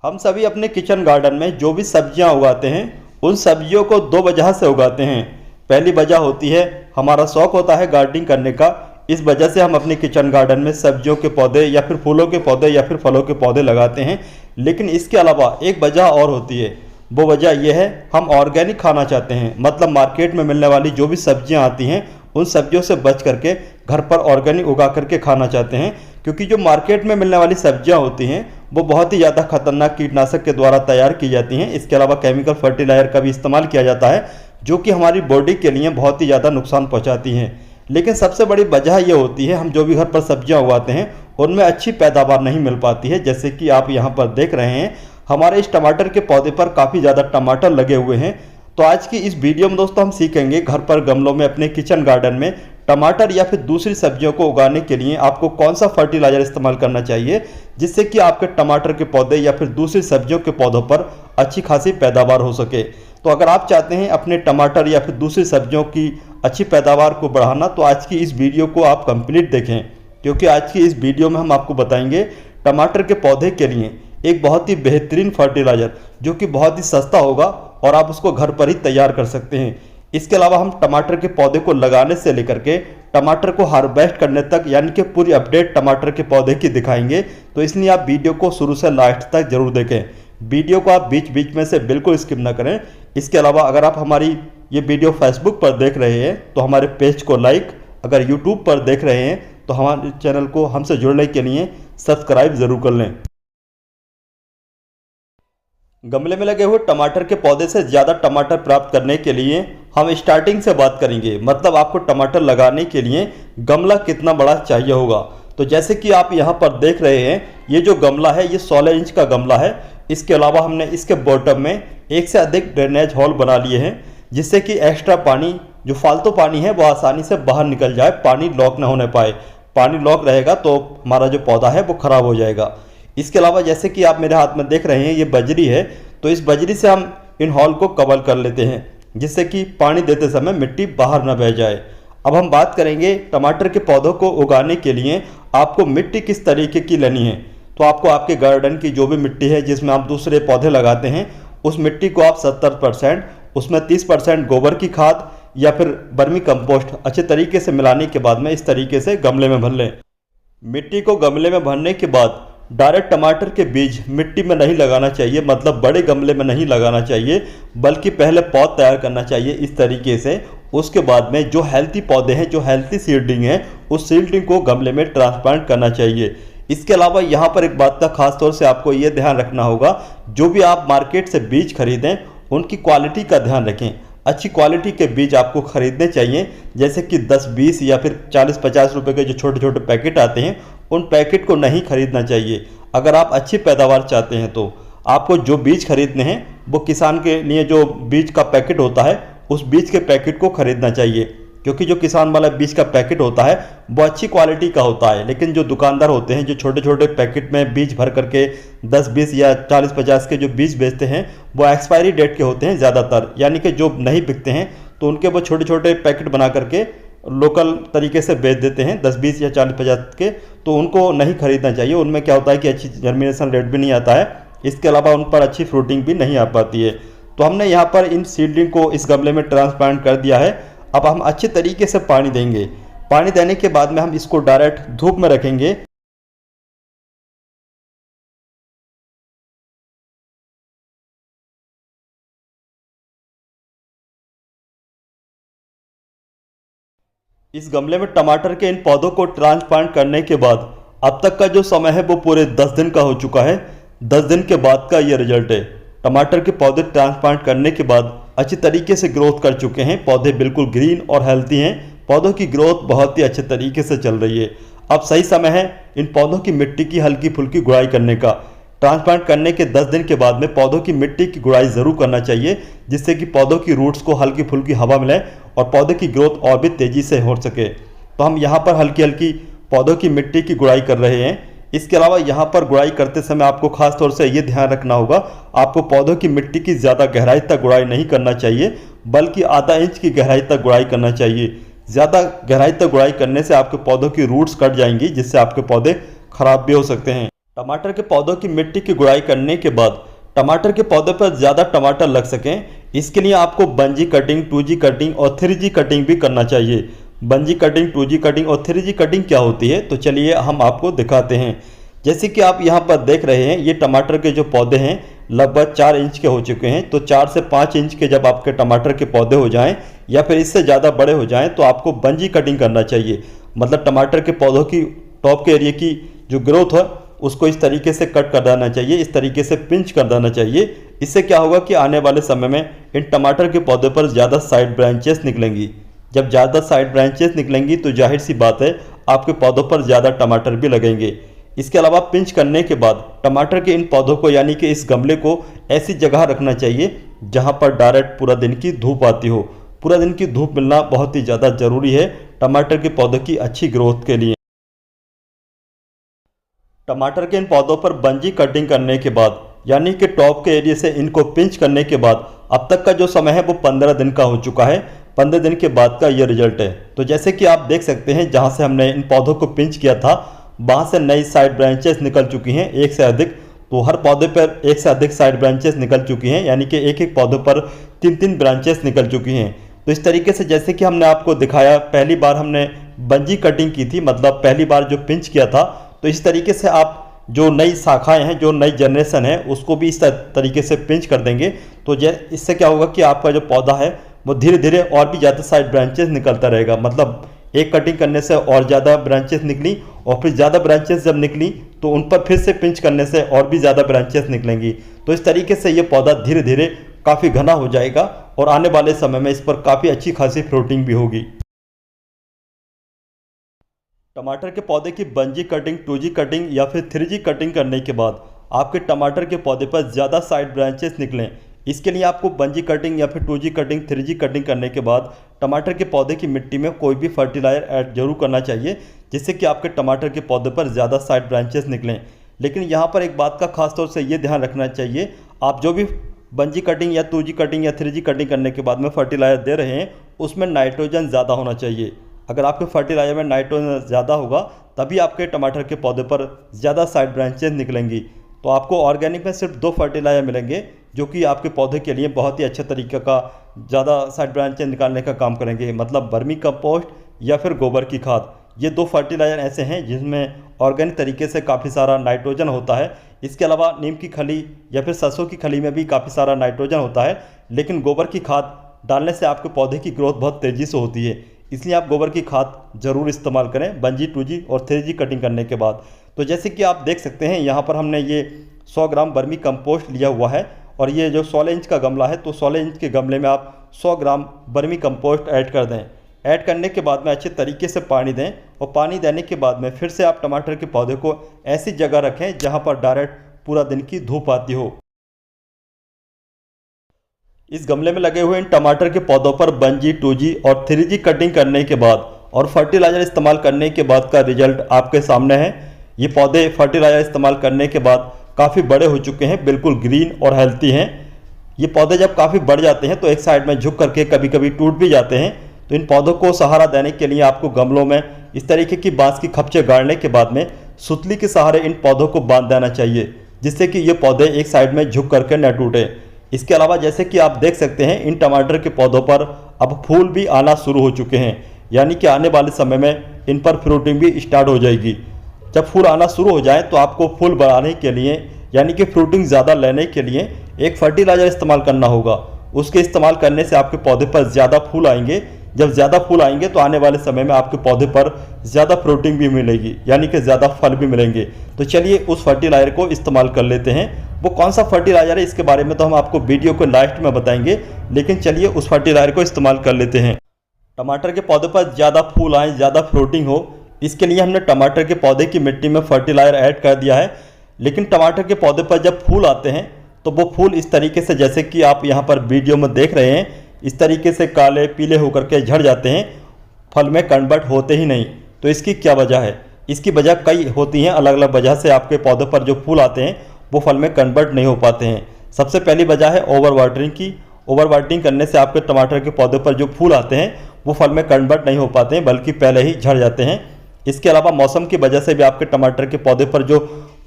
हम सभी अपने किचन गार्डन में जो भी सब्जियां उगाते हैं उन सब्जियों को दो वजह से उगाते हैं। पहली वजह होती है हमारा शौक होता है गार्डनिंग करने का। इस वजह से हम अपने किचन गार्डन में सब्जियों के पौधे या फिर फूलों के पौधे या फिर फलों के पौधे लगाते हैं। लेकिन इसके अलावा एक वजह और होती है, वो वजह यह है हम ऑर्गेनिक खाना चाहते हैं। मतलब मार्केट में मिलने वाली जो भी सब्जियां आती हैं उन सब्जियों से बच करके घर पर ऑर्गेनिक उगा करके खाना चाहते हैं। क्योंकि जो मार्केट में मिलने वाली सब्जियां होती हैं वो बहुत ही ज़्यादा खतरनाक कीटनाशक के द्वारा तैयार की जाती हैं। इसके अलावा केमिकल फर्टिलाइजर का भी इस्तेमाल किया जाता है जो कि हमारी बॉडी के लिए बहुत ही ज़्यादा नुकसान पहुंचाती हैं। लेकिन सबसे बड़ी वजह यह होती है हम जो भी घर पर सब्जियां उगाते हैं उनमें अच्छी पैदावार नहीं मिल पाती है। जैसे कि आप यहाँ पर देख रहे हैं हमारे इस टमाटर के पौधे पर काफ़ी ज़्यादा टमाटर लगे हुए हैं। तो आज की इस वीडियो में दोस्तों हम सीखेंगे घर पर गमलों में अपने किचन गार्डन में टमाटर या फिर दूसरी सब्जियों को उगाने के लिए आपको कौन सा फर्टिलाइजर इस्तेमाल करना चाहिए जिससे कि आपके टमाटर के पौधे या फिर दूसरी सब्जियों के पौधों पर अच्छी खासी पैदावार हो सके। तो अगर आप चाहते हैं अपने टमाटर या फिर दूसरी सब्जियों की अच्छी पैदावार को बढ़ाना तो आज की इस वीडियो को आप कंप्लीट देखें, क्योंकि आज की इस वीडियो में हम आपको बताएंगे टमाटर के पौधे के लिए एक बहुत ही बेहतरीन फर्टिलाइजर जो कि बहुत ही सस्ता होगा और आप उसको घर पर ही तैयार कर सकते हैं। इसके अलावा हम टमाटर के पौधे को लगाने से लेकर के टमाटर को हार्वेस्ट करने तक यानी कि पूरी अपडेट टमाटर के पौधे की दिखाएंगे। तो इसलिए आप वीडियो को शुरू से लास्ट तक जरूर देखें। वीडियो को आप बीच बीच में से बिल्कुल स्किप ना करें। इसके अलावा अगर आप हमारी ये वीडियो फेसबुक पर देख रहे हैं तो हमारे पेज को लाइक, अगर यूट्यूब पर देख रहे हैं तो हमारे चैनल को हमसे जुड़ने के लिए सब्सक्राइब ज़रूर कर लें। गमले में लगे हुए टमाटर के पौधे से ज़्यादा टमाटर प्राप्त करने के लिए हम स्टार्टिंग से बात करेंगे। मतलब आपको टमाटर लगाने के लिए गमला कितना बड़ा चाहिए होगा। तो जैसे कि आप यहाँ पर देख रहे हैं ये जो गमला है ये 16 इंच का गमला है। इसके अलावा हमने इसके बॉटम में एक से अधिक ड्रेनेज होल बना लिए हैं जिससे कि एक्स्ट्रा पानी जो फालतू पानी है वो आसानी से बाहर निकल जाए, पानी लॉक ना होने पाए। पानी लॉक रहेगा तो हमारा जो पौधा है वो खराब हो जाएगा। इसके अलावा जैसे कि आप मेरे हाथ में देख रहे हैं ये बजरी है, तो इस बजरी से हम इन हॉल को कवर कर लेते हैं जिससे कि पानी देते समय मिट्टी बाहर ना बह जाए। अब हम बात करेंगे टमाटर के पौधों को उगाने के लिए आपको मिट्टी किस तरीके की लेनी है। तो आपको आपके गार्डन की जो भी मिट्टी है जिसमें आप दूसरे पौधे लगाते हैं उस मिट्टी को आप 70%, उसमें 30% गोबर की खाद या फिर वर्मी कंपोस्ट अच्छे तरीके से मिलाने के बाद में इस तरीके से गमले में भर लें। मिट्टी को गमले में भरने के बाद डायरेक्ट टमाटर के बीज मिट्टी में नहीं लगाना चाहिए, मतलब बड़े गमले में नहीं लगाना चाहिए, बल्कि पहले पौध तैयार करना चाहिए इस तरीके से। उसके बाद में जो हेल्थी पौधे हैं, जो हेल्थी सीडलिंग है, उस सीडलिंग को गमले में ट्रांसप्लांट करना चाहिए। इसके अलावा यहाँ पर एक बात का खास तौर से आपको ये ध्यान रखना होगा, जो भी आप मार्केट से बीज खरीदें उनकी क्वालिटी का ध्यान रखें। अच्छी क्वालिटी के बीज आपको खरीदने चाहिए, जैसे कि 10-20 या फिर 40-50 रुपए के जो छोटे छोटे पैकेट आते हैं उन पैकेट को नहीं खरीदना चाहिए। अगर आप अच्छी पैदावार चाहते हैं तो आपको जो बीज खरीदने हैं वो किसान के लिए जो बीज का पैकेट होता है उस बीज के पैकेट को खरीदना चाहिए, क्योंकि जो किसान वाला बीज का पैकेट होता है वो अच्छी क्वालिटी का होता है। लेकिन जो दुकानदार होते हैं जो छोटे छोटे पैकेट में बीज भर करके 10-20 या 40-50 के जो बीज बेचते हैं वो एक्सपायरी डेट के होते हैं ज़्यादातर, यानी कि जो नहीं बिकते हैं तो उनके वो छोटे छोटे पैकेट बना करके लोकल तरीके से बेच देते हैं 10-20 या 40-50 के। तो उनको नहीं खरीदना चाहिए। उनमें क्या होता है कि अच्छी जर्मिनेशन रेट भी नहीं आता है, इसके अलावा उन पर अच्छी फ्रूटिंग भी नहीं आ पाती है। तो हमने यहाँ पर इन सीडलिंग को इस गमले में ट्रांसप्लांट कर दिया है। अब हम अच्छे तरीके से पानी देंगे। पानी देने के बाद में हम इसको डायरेक्ट धूप में रखेंगे। इस गमले में टमाटर के इन पौधों को ट्रांसप्लांट करने के बाद अब तक का जो समय है वो पूरे 10 दिन का हो चुका है। 10 दिन के बाद का ये रिजल्ट है। टमाटर के पौधे ट्रांसप्लांट करने के बाद अच्छी तरीके से ग्रोथ कर चुके हैं। पौधे बिल्कुल ग्रीन और हेल्थी हैं। पौधों की ग्रोथ बहुत ही अच्छे तरीके से चल रही है। अब सही समय है इन पौधों की मिट्टी की हल्की फुल्की गुड़ाई करने का। ट्रांसप्लांट करने के 10 दिन के बाद में पौधों की मिट्टी की गुड़ाई ज़रूर करना चाहिए, जिससे कि पौधों की रूट्स को हल्की फुल्की हवा मिले और पौधे की ग्रोथ और भी तेज़ी से हो सके। तो हम यहाँ पर हल्की हल्की पौधों की मिट्टी की गुड़ाई कर रहे हैं। इसके अलावा यहाँ पर गुड़ाई करते समय आपको खास तौर से ये ध्यान रखना होगा, आपको पौधों की मिट्टी की ज़्यादा गहराई तक गुड़ाई नहीं करना चाहिए, बल्कि आधा इंच की गहराई तक गुड़ाई करना चाहिए। ज़्यादा गहराई तक गुड़ाई करने से आपके पौधों की रूट्स कट जाएंगी, जिससे आपके पौधे खराब भी हो सकते हैं। टमाटर के पौधों की मिट्टी की गुड़ाई करने के बाद टमाटर के पौधे पर ज़्यादा टमाटर लग सकें, इसके लिए आपको 1G कटिंग, 2G कटिंग और 3G कटिंग भी करना चाहिए। 1G कटिंग, 2G कटिंग और 3G कटिंग क्या होती है, तो चलिए हम आपको दिखाते हैं। जैसे कि आप यहाँ पर देख रहे हैं, ये टमाटर के जो पौधे हैं लगभग 4 इंच के हो चुके हैं। तो 4 से 5 इंच के जब आपके टमाटर के पौधे हो जाएं या फिर इससे ज़्यादा बड़े हो जाएं तो आपको 1G कटिंग करना चाहिए। मतलब टमाटर के पौधों की टॉप के एरिया की जो ग्रोथ है उसको इस तरीके से कट कर देना चाहिए, इस तरीके से पिंच कर देना चाहिए। इससे क्या होगा कि आने वाले समय में इन टमाटर के पौधे पर ज़्यादा साइड ब्रांचेस निकलेंगी। जब ज़्यादा साइड ब्रांचेस निकलेंगी तो जाहिर सी बात है आपके पौधों पर ज़्यादा टमाटर भी लगेंगे। इसके अलावा पिंच करने के बाद टमाटर के इन पौधों को यानी कि इस गमले को ऐसी जगह रखना चाहिए जहां पर डायरेक्ट पूरा दिन की धूप आती हो। पूरा दिन की धूप मिलना बहुत ही ज़्यादा ज़रूरी है टमाटर के पौधों की अच्छी ग्रोथ के लिए। टमाटर के इन पौधों पर 1G कटिंग करने के बाद यानी कि टॉप के एरिया से इनको पिंच करने के बाद अब तक का जो समय है वो 15 दिन का हो चुका है। 15 दिन के बाद का ये रिजल्ट है। तो जैसे कि आप देख सकते हैं, जहां से हमने इन पौधों को पिंच किया था वहां से नई साइड ब्रांचेस निकल चुकी हैं, एक से अधिक। तो हर पौधे पर एक से अधिक साइड ब्रांचेस निकल चुकी हैं, यानी कि एक एक पौधे पर 3-3 ब्रांचेस निकल चुकी हैं। तो इस तरीके से जैसे कि हमने आपको दिखाया, पहली बार हमने 1G कटिंग की थी, मतलब पहली बार जो पिंच किया था, तो इस तरीके से आप जो नई शाखाएं हैं, जो नई जनरेशन है, उसको भी इस तरीके से पिंच कर देंगे। तो इससे क्या होगा कि आपका जो पौधा है वो धीरे धीरे और भी ज़्यादा साइड ब्रांचेस निकलता रहेगा। मतलब एक कटिंग करने से और ज़्यादा ब्रांचेस निकली और फिर ज़्यादा ब्रांचेस जब निकली तो उन पर फिर से पिंच करने से और भी ज़्यादा ब्रांचेस निकलेंगी। तो इस तरीके से ये पौधा धीरे धीरे काफ़ी घना हो जाएगा और आने वाले समय में इस पर काफ़ी अच्छी खासी फ्रूटिंग भी होगी। टमाटर के पौधे की 1G कटिंग, 2G कटिंग या फिर 3G कटिंग करने के बाद आपके टमाटर के पौधे पर ज़्यादा साइड ब्रांचेस निकलें, इसके लिए आपको 1G कटिंग या फिर 2G कटिंग, 3G कटिंग करने के बाद टमाटर के पौधे की मिट्टी में कोई भी फर्टिलाइजर ऐड जरूर करना चाहिए, जिससे कि आपके टमाटर के पौधे पर ज़्यादा साइड ब्रांचेस निकलें। लेकिन यहाँ पर एक बात का खास तौर से ये ध्यान रखना चाहिए, आप जो भी 1G कटिंग या 2G कटिंग या 3G कटिंग करने के बाद में फर्टिलाइजर दे रहे हैं उसमें नाइट्रोजन ज़्यादा होना चाहिए। अगर आपके फर्टिलाइजर में नाइट्रोजन ज़्यादा होगा तभी आपके टमाटर के पौधे पर ज़्यादा साइड ब्रांचेस निकलेंगी। तो आपको ऑर्गेनिक में सिर्फ 2 फर्टिलाइजर मिलेंगे जो कि आपके पौधे के लिए बहुत ही अच्छा तरीके का ज़्यादा साइड ब्रांचेस निकालने का काम करेंगे, मतलब वर्मी कंपोस्ट या फिर गोबर की खाद। ये 2 फर्टिलाइजर ऐसे हैं जिसमें ऑर्गेनिक तरीके से काफ़ी सारा नाइट्रोजन होता है। इसके अलावा नीम की खली या फिर सरसों की खली में भी काफ़ी सारा नाइट्रोजन होता है, लेकिन गोबर की खाद डालने से आपके पौधे की ग्रोथ बहुत तेज़ी से होती है। इसलिए आप गोबर की खाद ज़रूर इस्तेमाल करें 1G, 2G और 3G कटिंग करने के बाद। तो जैसे कि आप देख सकते हैं, यहाँ पर हमने ये 100 ग्राम वर्मी कंपोस्ट लिया हुआ है और ये जो 16 इंच का गमला है, तो 16 इंच के गमले में आप 100 ग्राम वर्मी कंपोस्ट ऐड कर दें। ऐड करने के बाद में अच्छे तरीके से पानी दें और पानी देने के बाद में फिर से आप टमाटर के पौधे को ऐसी जगह रखें जहाँ पर डायरेक्ट पूरा दिन की धूप आती हो। इस गमले में लगे हुए इन टमाटर के पौधों पर 1G, 2G और 3G कटिंग करने के बाद और फर्टिलाइज़र इस्तेमाल करने के बाद का रिजल्ट आपके सामने है। ये पौधे फर्टिलाइज़र इस्तेमाल करने के बाद काफ़ी बड़े हो चुके हैं, बिल्कुल ग्रीन और हेल्थी हैं। ये पौधे जब काफ़ी बढ़ जाते हैं तो एक साइड में झुक करके कभी कभी टूट भी जाते हैं। तो इन पौधों को सहारा देने के लिए आपको गमलों में इस तरीके की बाँस की खपचे गाड़ने के बाद में सुतली के सहारे इन पौधों को बांध देना चाहिए, जिससे कि ये पौधे एक साइड में झुक करके न टूटे। इसके अलावा जैसे कि आप देख सकते हैं, इन टमाटर के पौधों पर अब फूल भी आना शुरू हो चुके हैं, यानी कि आने वाले समय में इन पर फ्रूटिंग भी स्टार्ट हो जाएगी। जब फूल आना शुरू हो जाए तो आपको फूल बढ़ाने के लिए यानी कि फ्रूटिंग ज़्यादा लेने के लिए एक फर्टिलाइज़र इस्तेमाल करना होगा। उसके इस्तेमाल करने से आपके पौधे पर ज़्यादा फूल आएंगे। जब ज़्यादा फूल आएंगे तो आने वाले समय में आपके पौधे पर ज़्यादा फ्रूटिंग भी मिलेगी, यानी कि ज़्यादा फल भी मिलेंगे। तो चलिए उस फर्टिलाइज़र को इस्तेमाल कर लेते हैं। वो कौन सा फर्टिलाइज़र है इसके बारे में तो हम आपको वीडियो को लास्ट में बताएंगे, लेकिन चलिए उस फर्टिलाइज़र को इस्तेमाल कर लेते हैं। टमाटर के पौधे पर ज़्यादा फूल आए, ज़्यादा फ्रूटिंग हो, इसके लिए हमने टमाटर के पौधे की मिट्टी में फर्टिलाइज़र ऐड कर दिया है। लेकिन टमाटर के पौधे पर जब फूल आते हैं तो वो फूल इस तरीके से, जैसे कि आप यहाँ पर वीडियो में देख रहे हैं, इस तरीके से काले पीले होकर के झड़ जाते हैं, फल में कन्वर्ट होते ही नहीं। तो इसकी क्या वजह है? इसकी वजह कई होती हैं, अलग अलग वजह से आपके पौधों पर जो फूल आते हैं वो फल में कन्वर्ट नहीं हो पाते हैं। सबसे पहली वजह है ओवर वाटरिंग की। ओवर वाटरिंग करने से आपके टमाटर के पौधे पर जो फूल आते हैं वो फल में कन्वर्ट नहीं हो पाते हैं, बल्कि पहले ही झड़ जाते हैं। इसके अलावा मौसम की वजह से भी आपके टमाटर के पौधे पर जो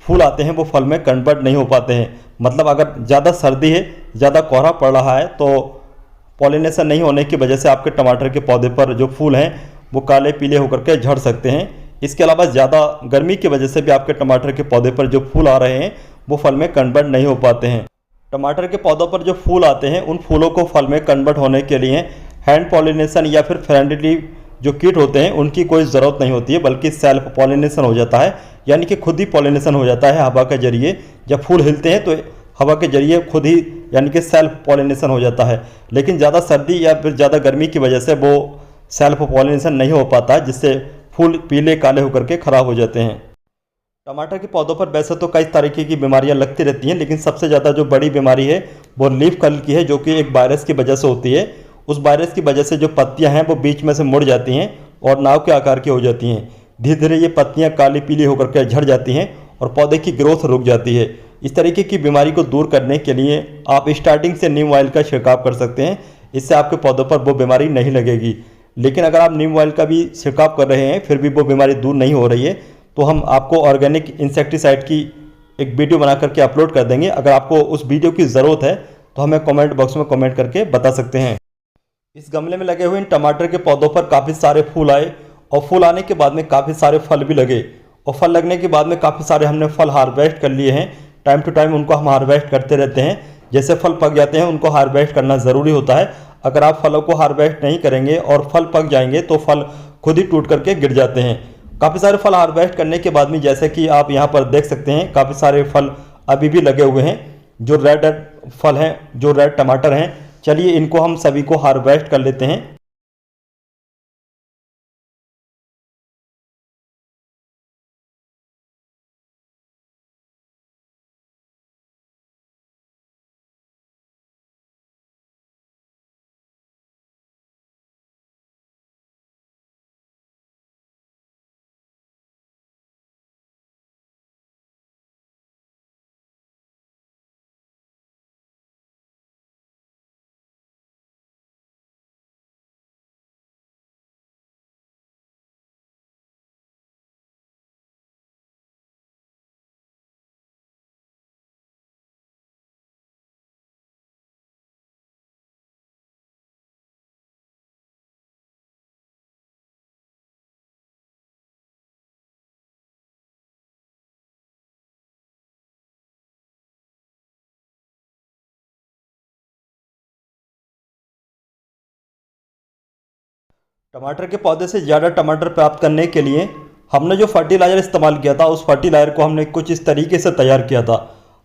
फूल आते हैं वो फल में कन्वर्ट नहीं हो पाते हैं। मतलब अगर ज़्यादा सर्दी है, ज़्यादा कोहरा पड़ रहा है तो पॉलिनेशन नहीं होने की वजह से आपके टमाटर के पौधे पर जो फूल हैं वो काले पीले होकर के झड़ सकते हैं। इसके अलावा ज़्यादा गर्मी की वजह से भी आपके टमाटर के पौधे पर जो फूल आ रहे हैं वो फल में कन्वर्ट नहीं हो पाते हैं। टमाटर के पौधों पर जो फूल आते हैं उन फूलों को फल में कन्वर्ट होने के लिए हैंड पॉलिनेशन या फिर फ्रेंडली जो कीट होते हैं उनकी कोई ज़रूरत नहीं होती है, बल्कि सेल्फ पॉलिनेशन हो जाता है। यानी कि खुद ही पॉलिनेशन हो जाता है हवा के जरिए। जब फूल हिलते हैं तो हवा के जरिए खुद ही यानी कि सेल्फ पॉलिनेशन हो जाता है। लेकिन ज़्यादा सर्दी या फिर ज़्यादा गर्मी की वजह से वो सेल्फ पॉलिनेशन नहीं हो पाता, जिससे फूल पीले काले होकर के ख़राब हो जाते हैं। टमाटर के पौधों पर वैसे तो कई तरीके की बीमारियां लगती रहती हैं, लेकिन सबसे ज़्यादा जो बड़ी बीमारी है वो लीफ कर्ल की है, जो कि एक वायरस की वजह से होती है। उस वायरस की वजह से जो पत्तियां हैं वो बीच में से मुड़ जाती हैं और नाव के आकार की हो जाती हैं। धीरे धीरे ये पत्तियां काली पीली होकर के झड़ जाती हैं और पौधे की ग्रोथ रुक जाती है। इस तरीके की बीमारी को दूर करने के लिए आप स्टार्टिंग से नीम ऑयल का छिड़काव कर सकते हैं। इससे आपके पौधों पर वो बीमारी नहीं लगेगी। लेकिन अगर आप नीम ऑयल का भी छिड़काव कर रहे हैं फिर भी वो बीमारी दूर नहीं हो रही है तो हम आपको ऑर्गेनिक इंसेक्टिसाइड की एक वीडियो बना करके अपलोड कर देंगे। अगर आपको उस वीडियो की ज़रूरत है तो हमें कमेंट बॉक्स में कमेंट करके बता सकते हैं। इस गमले में लगे हुए इन टमाटर के पौधों पर काफ़ी सारे फूल आए और फूल आने के बाद में काफ़ी सारे फल भी लगे और फल लगने के बाद में काफ़ी सारे हमने फल हार्वेस्ट कर लिए हैं। टाइम टू टाइम उनको हम हार्वेस्ट करते रहते हैं। जैसे फल पक जाते हैं उनको हार्वेस्ट करना ज़रूरी होता है। अगर आप फलों को हार्वेस्ट नहीं करेंगे और फल पक जाएंगे तो फल खुद ही टूट करके गिर जाते हैं। काफ़ी सारे फल हार्वेस्ट करने के बाद में जैसे कि आप यहाँ पर देख सकते हैं काफ़ी सारे फल अभी भी लगे हुए हैं, जो रेड फल हैं, जो रेड टमाटर हैं। चलिए इनको हम सभी को हार्वेस्ट कर लेते हैं। टमाटर के पौधे से ज़्यादा टमाटर प्राप्त करने के लिए हमने जो फर्टिलाइज़र इस्तेमाल किया था उस फर्टिलाइज़र को हमने कुछ इस तरीके से तैयार किया था।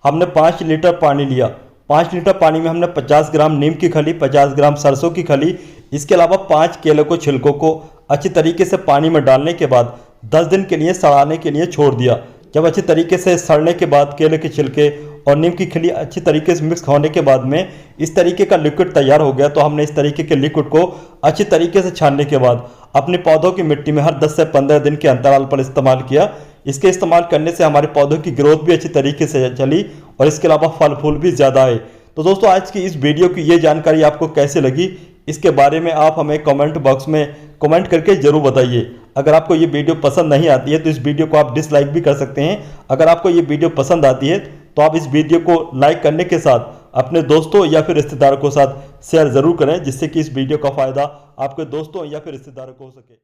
हमने 5 लीटर पानी लिया। 5 लीटर पानी में हमने 50 ग्राम नीम की खली, 50 ग्राम सरसों की खली, इसके अलावा 5 केले को छिलकों को अच्छी तरीके से पानी में डालने के बाद 10 दिन के लिए सड़ाने के लिए छोड़ दिया। जब अच्छी तरीके से सड़ने के बाद केले के छिलके और नीम की खली अच्छी तरीके से मिक्स होने के बाद में इस तरीके का लिक्विड तैयार हो गया। तो हमने इस तरीके के लिक्विड को अच्छी तरीके से छानने के बाद अपने पौधों की मिट्टी में हर 10 से 15 दिन के अंतराल पर इस्तेमाल किया। इसके इस्तेमाल करने से हमारे पौधों की ग्रोथ भी अच्छी तरीके से चली और इसके अलावा फल फूल भी ज़्यादा आए। तो दोस्तों आज की इस वीडियो की ये जानकारी आपको कैसे लगी, इसके बारे में आप हमें कमेंट बॉक्स में कमेंट करके ज़रूर बताइए। अगर आपको ये वीडियो पसंद नहीं आती है तो इस वीडियो को आप डिसलाइक भी कर सकते हैं। अगर आपको ये वीडियो पसंद आती है तो आप इस वीडियो को लाइक करने के साथ अपने दोस्तों या फिर रिश्तेदारों के साथ शेयर ज़रूर करें, जिससे कि इस वीडियो का फ़ायदा आपके दोस्तों या फिर रिश्तेदारों को हो सके।